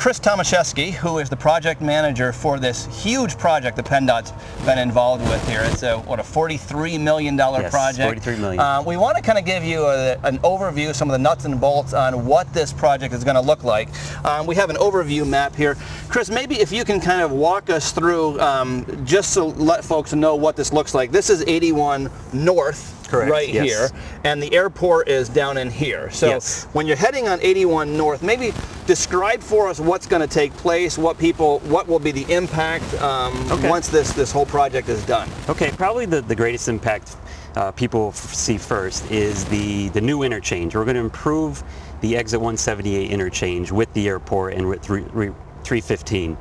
Chris Tomaszewski, who is the project manager for this huge project that PennDOT's been involved with here. It's a $43 million project. $43 million. We want to kind of give you an overview, some of the nuts and bolts on what this project is going to look like. We have an overview map here. Chris, maybe if you can kind of walk us through, just to let folks know what this looks like. This is 81 North. Correct. Right here, and the airport is down in here. So when you're heading on 81 North, maybe describe for us what's going to take place, what will be the impact once this whole project is done. Okay, probably the greatest impact people see first is the new interchange. We're going to improve the exit 178 interchange with the airport and with 315.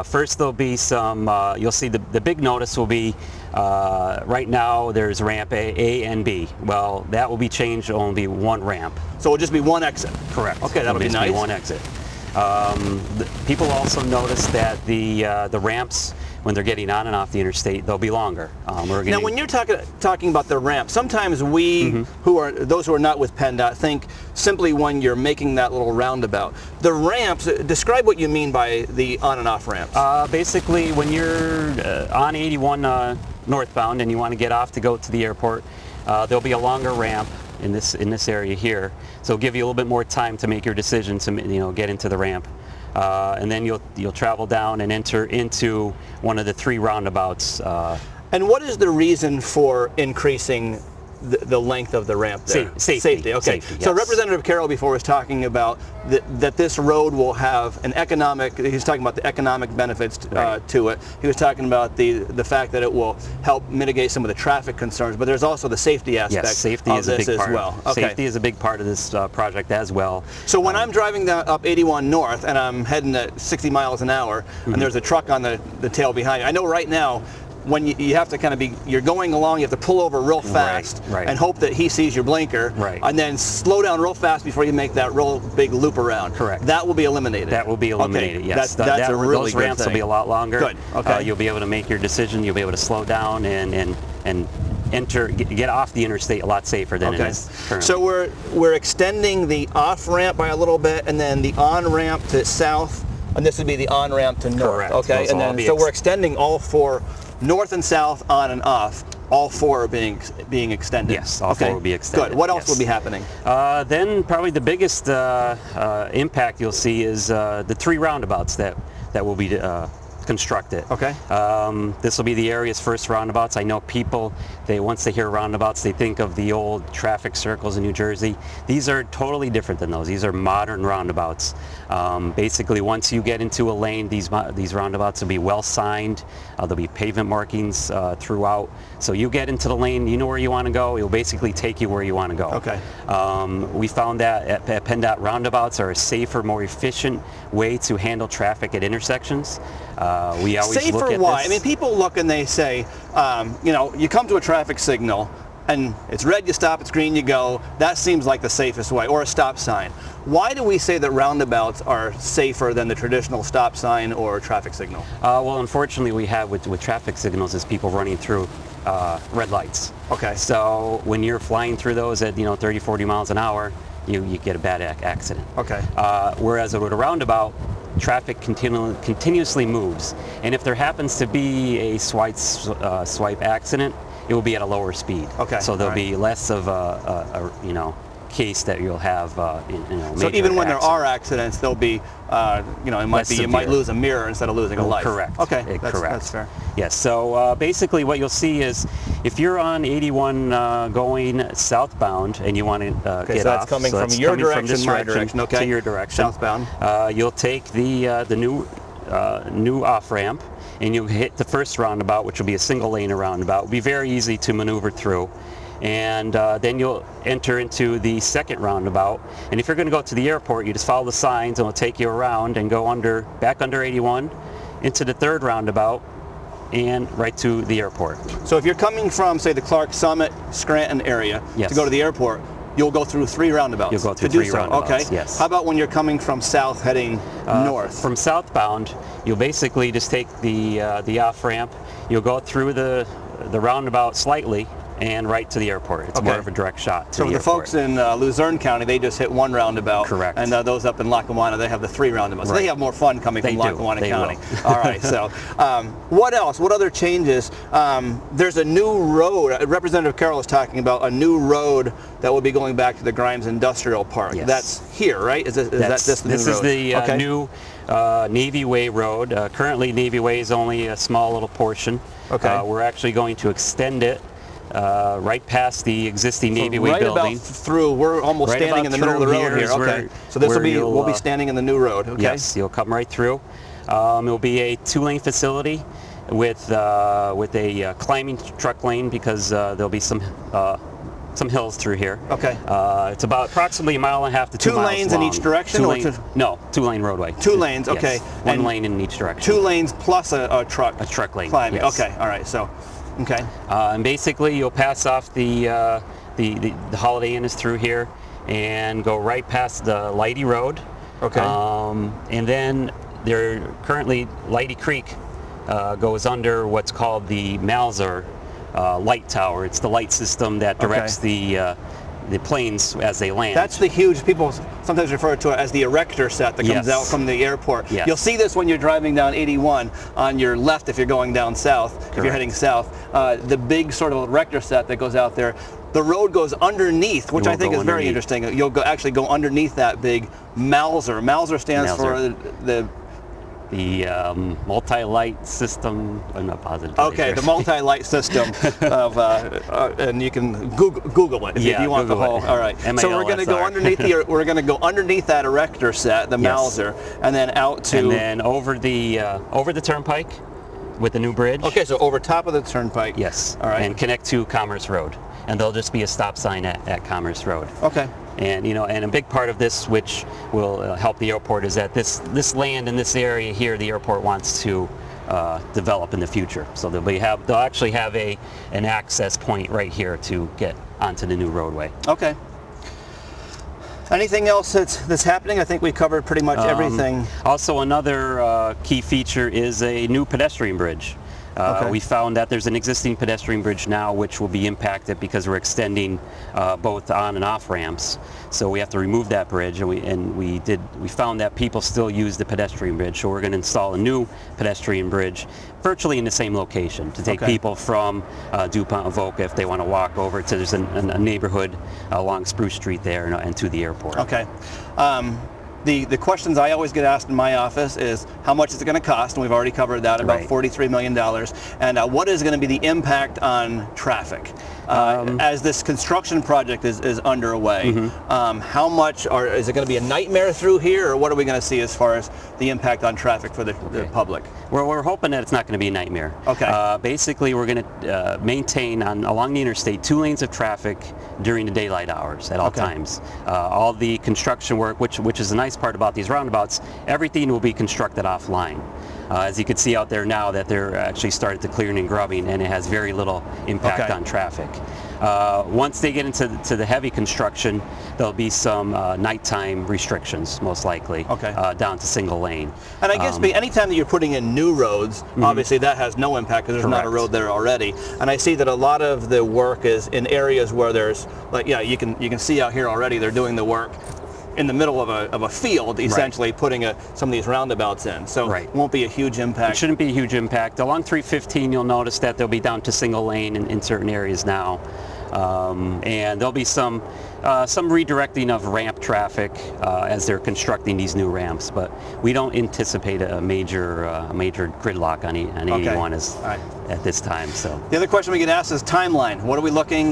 First there'll be some, you'll see the big notice will be, right now there's ramp A and B. Well, that will be changed to only be one ramp. So it'll just be one exit? Correct. Okay, that'll be nice. Be one exit. People also notice that the ramps, when they're getting on and off the interstate, they'll be longer. Now, when you're talking about the ramp, sometimes we, those who are not with PennDOT, think simply when you're making that little roundabout. The ramps, describe what you mean by the on and off ramps. Basically, when you're on 81 northbound and you want to get off to go to the airport, there'll be a longer ramp in this area here. So it'll give you a little bit more time to make your decision to get into the ramp. And then you'll travel down and enter into one of the 3 roundabouts. And what is the reason for increasing the length of the ramp there? Safety. Okay. Safety, yes. So Representative Carroll before was talking about that this road will have an economic, he's talking about the economic benefits to it. He was talking about the fact that it will help mitigate some of the traffic concerns, but there's also the safety aspect of this as well. Okay. Safety is a big part of this project as well. So when I'm driving up 81 North and I'm heading at 60 miles an hour and there's a truck on the tail behind me, I know right now when you have to kind of you're going along, you have to pull over real fast and hope that he sees your blinker, and then slow down real fast before you make that real big loop around. Correct. That will be eliminated. That will be eliminated, okay. yes. That's a really those ramps will be a lot longer. Good, okay. You'll be able to make your decision, you'll be able to slow down and get off the interstate a lot safer than it is currently. So we're extending the off-ramp by a little bit, and then the on-ramp to south, and this would be the on-ramp to north. Correct. Okay, Those and then so we're extending all 4 north and south, on and off, all 4 are being extended. Yes, all 4 will be extended. Good. What else will be happening? Then probably the biggest impact you'll see is the 3 roundabouts that will be constructed. Okay. This will be the area's first roundabouts. I know people, once they hear roundabouts, they think of the old traffic circles in New Jersey. These are totally different than those. These are modern roundabouts. Basically, once you get into a lane, these roundabouts will be well signed. There'll be pavement markings throughout. So you get into the lane, you know where you want to go. It'll basically take you where you want to go. Okay. We found that at PennDOT roundabouts are a safer, more efficient way to handle traffic at intersections. We always safer look at why? this. I mean, people look and they say, you come to a traffic signal and it's red, you stop, it's green, you go. That seems like the safest way, or a stop sign. Why do we say that roundabouts are safer than the traditional stop sign or traffic signal? Well, unfortunately, we have with traffic signals is people running through red lights. Okay. So when you're flying through those at 30, 40 miles an hour, you get a bad accident. Okay. Whereas with a roundabout, traffic continuously moves, and if there happens to be a swipe accident, it will be at a lower speed. Okay. So there'll be less of a case that you'll have major so even when there accident. are accidents, there'll be you might lose a mirror instead of losing a life. Correct. Okay. Correct. That's fair. Yes. So basically, what you'll see is if you're on 81 going southbound and you want to get so off, that's coming from your direction, my direction. Okay. To your direction. Southbound. You'll take the new off ramp, and you'll hit the first roundabout, which will be a single lane roundabout. It'll be very easy to maneuver through. And then you'll enter into the second roundabout. And if you're going to go to the airport, you just follow the signs and it'll take you around and go back under 81 into the third roundabout and right to the airport. So if you're coming from, say, the Clark Summit, Scranton area to go to the airport, you'll go through 3 roundabouts. You'll go through 3 roundabouts, okay. Yes. How about when you're coming from south heading north? From southbound, you'll basically just take the off-ramp. You'll go through the roundabout slightly, and right to the airport. It's more of a direct shot to the airport. So the folks in Luzerne County, they just hit one roundabout. Correct. And those up in Lackawanna, they have the 3 roundabouts. So they have more fun coming from Lackawanna County. All right, so what else? What other changes? There's a new road. Representative Carroll is talking about a new road that will be going back to the Grimes Industrial Park. Yes. That's here, right? Is that this the new road? This is the new Navy Way road. Currently, Navy Way is only a small little portion. Okay. We're actually going to extend it right past the existing Navy Way building. Right about through, we're almost standing in the middle of the road here. Okay. So this will be, we'll be standing in the new road. Okay. Yes, you'll come right through. It will be a 2-lane facility with a climbing truck lane because there'll be some hills through here. Okay. It's about approximately 1.5 miles to 2 miles long. 2 lanes in each direction? No, 2-lane roadway. 2 lanes, okay. Yes, 1 lane in each direction. 2 lanes plus a truck. A truck lane. Climbing. Yes. Okay, all right, so, okay. And basically you'll pass off the Holiday Inn is through here and go right past the Lighty Road. Okay. And then currently Lighty Creek goes under what's called the Malzer light tower. It's the light system that directs the planes as they land. That's the huge, people sometimes refer to it as the erector set that comes out from the airport. Yes. You'll see this when you're driving down 81 on your left if you're going down south, if you're heading south. The big sort of erector set that goes out there. The road goes underneath, which I think is very interesting. You'll actually go underneath that big Malzer. Malzer stands for the multi-light system. I'm not positive. Okay, the multi-light system of, and you can Google it if you want the whole. All right. So we're going to go underneath we're going to go underneath that erector set, the Malzer, and then out to. And then over the turnpike with the new bridge. Okay, so over top of the turnpike. Yes. All right. And connect to Commerce Road, and there'll just be a stop sign at Commerce Road. Okay. And and a big part of this, which will help the airport, is that this land in this area here, the airport wants to develop in the future. So they'll actually have an access point right here to get onto the new roadway. Okay. Anything else that's happening? I think we covered pretty much everything. Also, another key feature is a new pedestrian bridge. We found that there's an existing pedestrian bridge now which will be impacted because we're extending both on and off ramps. So we have to remove that bridge, and we found that people still use the pedestrian bridge. So we're going to install a new pedestrian bridge virtually in the same location to take people from DuPont Avoca if they want to walk over to there's a neighborhood along Spruce Street there and to the airport. Okay. The questions I always get asked in my office is how much is it going to cost, and we've already covered that, about $43 million, and what is going to be the impact on traffic as this construction project is underway. How much is it going to be a nightmare through here, or what are we going to see as far as the impact on traffic for the public? Well, we're hoping that it's not going to be a nightmare. Okay. Basically, we're going to maintain along the interstate 2 lanes of traffic during the daylight hours at all times. All the construction work, which is a nice part about these roundabouts, everything will be constructed offline. As you can see out there now that they're actually started to clearing and grubbing, and it has very little impact on traffic. Once they get into the heavy construction, there'll be some nighttime restrictions, most likely, down to single lane. And I guess anytime that you're putting in new roads, obviously that has no impact because there's not a road there already. And I see that a lot of the work is in areas where there's, you can see out here already they're doing the work in the middle of a field, essentially putting some of these roundabouts in. So it won't be a huge impact. It shouldn't be a huge impact. Along 315, you'll notice that they'll be down to single lane in certain areas now. And there'll be some redirecting of ramp traffic as they're constructing these new ramps, but we don't anticipate a major gridlock on 81 at this time. So the other question we get asked is timeline. What are we looking?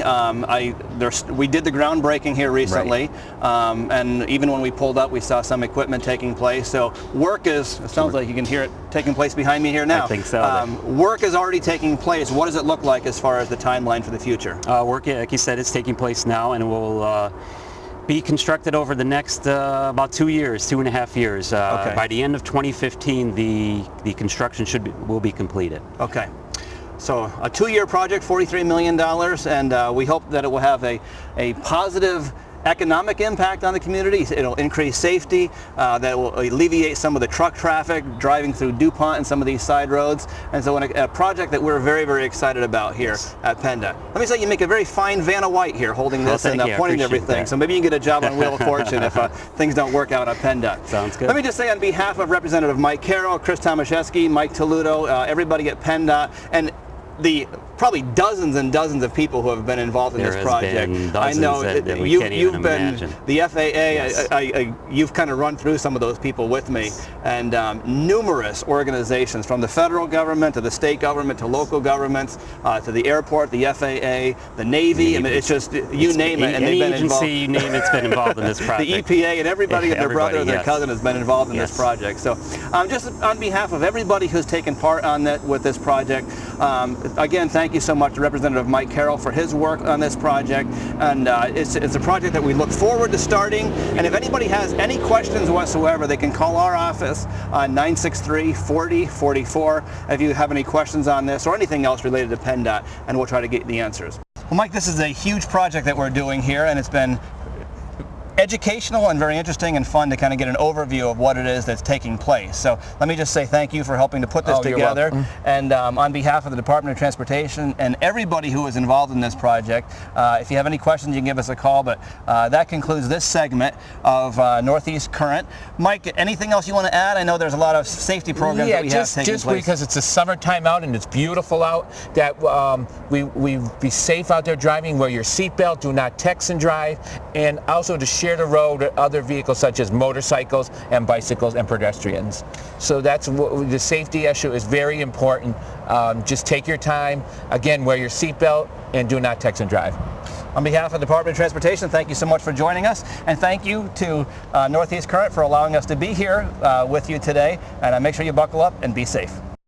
We did the groundbreaking here recently, and even when we pulled up, we saw some equipment taking place. So work is. It sounds like you can hear it taking place behind me here now. I think so. Work is already taking place. What does it look like as far as the timeline for the future? Work, like you said, is taking place now, and it will be constructed over the next about 2 years, 2.5 years. By the end of 2015, the construction will be completed. Okay. So a 2-year project, $43 million, and we hope that it will have a positive economic impact on the community. It'll increase safety. That will alleviate some of the truck traffic driving through DuPont and some of these side roads. And so a project that we're very, very excited about here at PennDot. Let me say you make a very fine Vanna White here holding this and pointing to everything. That. So maybe you can get a job on Wheel of Fortune if things don't work out at PennDot. Sounds good. Let me just say on behalf of Representative Mike Carroll, Chris Tomaszewski, Mike Toludo, everybody at PennDot, and the probably dozens and dozens of people who have been involved in this project. I know you've been the FAA. Yes. You've kind of run through some of those people with me, and numerous organizations from the federal government to the state government to local governments to the airport, the FAA, the Navy. I mean, it's just you name it, and they've been involved. Any agency you name it's been involved in this project. The EPA and everybody and their brother and their cousin has been involved in Yes. this project. So, just on behalf of everybody who's taken part on that with this project, again, thank you so much to Representative Mike Carroll for his work on this project, and it's a project that we look forward to starting. And if anybody has any questions whatsoever, they can call our office on 963-4044 if you have any questions on this or anything else related to PennDot, and we'll try to get the answers. Well, Mike, this is a huge project that we're doing here, and it's been educational and very interesting and fun to kind of get an overview of what it is that's taking place. So let me just say thank you for helping to put this together. And on behalf of the Department of Transportation and everybody who is involved in this project, if you have any questions, you can give us a call. But that concludes this segment of Northeast Current. Mike, anything else you want to add? I know there's a lot of safety programs that we have taking place. Just because it's a summertime out and it's beautiful out, that we be safe out there driving, wear your seatbelt, do not text and drive, and also to share the road with other vehicles such as motorcycles and bicycles and pedestrians. So that's what the safety issue is very important. Just take your time. Again, wear your seatbelt and do not text and drive. On behalf of the Department of Transportation, thank you so much for joining us, and thank you to Northeast Current for allowing us to be here with you today. And make sure you buckle up and be safe.